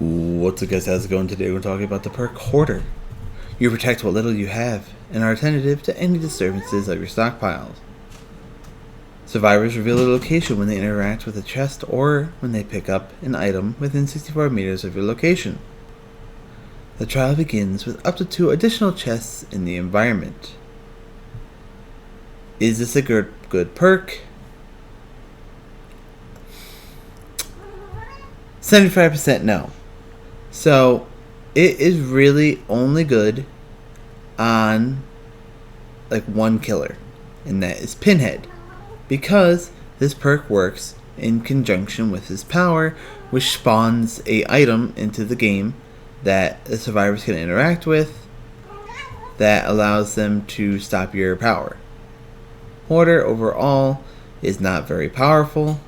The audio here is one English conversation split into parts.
What's up, guys? How's it going? Today we're talking about the perk Hoarder. You protect what little you have and are attentive to any disturbances of your stockpiles. Survivors reveal their location when they interact with a chest or when they pick up an item within 64 meters of your location. The trial begins with up to 2 additional chests in the environment. Is this a good perk? 75% no. So, it is really only good on like one killer, and that is Pinhead, because this perk works in conjunction with his power, which spawns a item into the game that the survivors can interact with that allows them to stop your power. Hoarder overall is not very powerful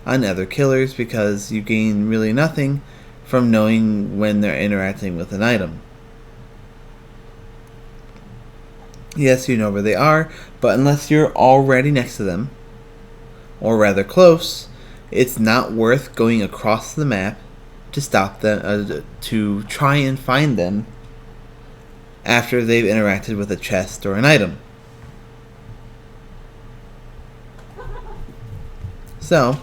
on other killers because you gain really nothing from knowing when they're interacting with an item. Yes, you know where they are, but unless you're already next to them, or rather close, it's not worth going across the map to stop them, to try and find them after they've interacted with a chest or an item. So,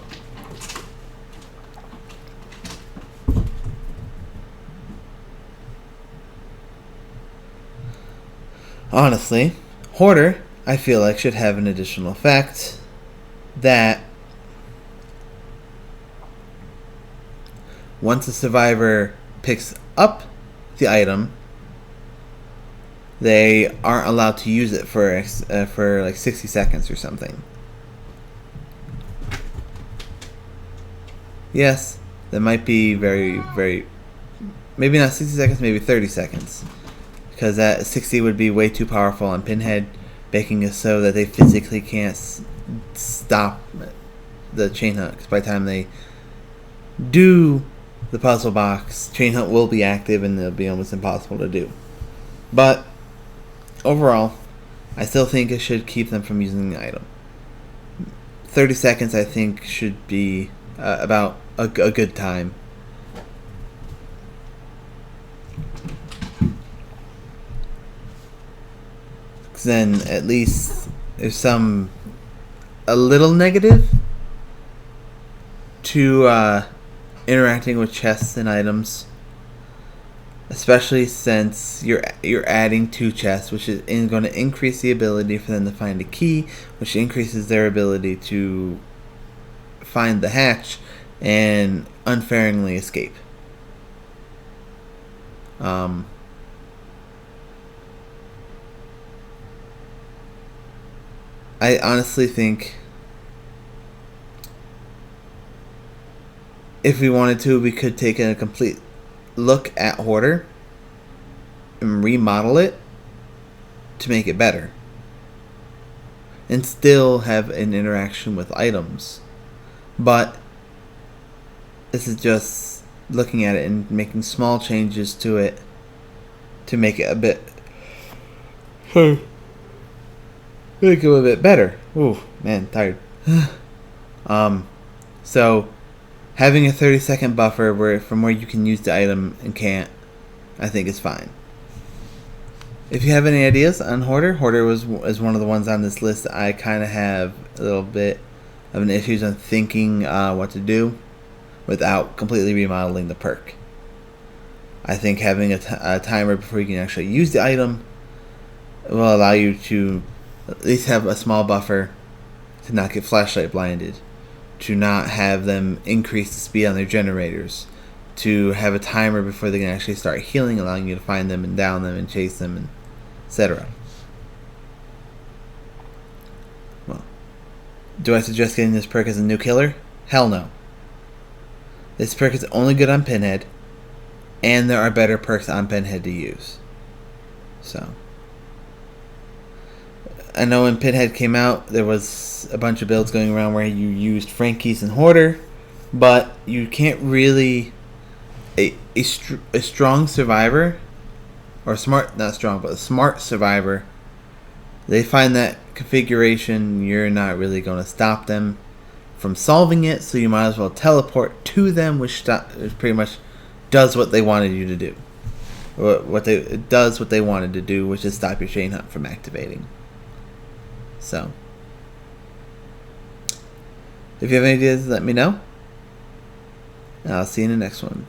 honestly, Hoarder, I feel like, should have an additional effect that once a survivor picks up the item, they aren't allowed to use it for like 60 seconds or something. Yes, that might be very, maybe not 60 seconds, maybe 30 seconds. Because that 60 would be way too powerful on Pinhead, making it so that they physically can't stop the chain hunt. Because by the time they do the puzzle box, chain hunt will be active and it'll be almost impossible to do. But overall, I still think it should keep them from using the item. 30 seconds, I think, should be about a good time. Then at least there's a little negative to interacting with chests and items, especially since you're adding 2 chests, which is going to increase the ability for them to find a key, which increases their ability to find the hatch and unfairly escape. I honestly think if we wanted to, we could take a complete look at Hoarder and remodel it to make it better and still have an interaction with items. But this is just looking at it and making small changes to it to make it a bit make it a bit better. Ooh, man, tired. So having a 30-second buffer from where you can use the item and can't, I think is fine. If you have any ideas on Hoarder, Hoarder is one of the ones on this list that I kind of have a little bit of an issues on thinking what to do without completely remodeling the perk. I think having a timer before you can actually use the item will allow you to at least have a small buffer to not get flashlight blinded, to not have them increase the speed on their generators, to have a timer before they can actually start healing, allowing you to find them and down them and chase them, and etc. Well, do I suggest getting this perk as a new killer? Hell no. This perk is only good on Pinhead, and there are better perks on Pinhead to use. So, I know when Pinhead came out, there was a bunch of builds going around where you used Frankie's and Hoarder, but you can't really... A strong survivor, or a smart survivor, they find that configuration, you're not really going to stop them from solving it, so you might as well teleport to them, which pretty much does what they wanted you to do. It does what they wanted to do, which is stop your chain hunt from activating. So, if you have any ideas, let me know. And I'll see you in the next one.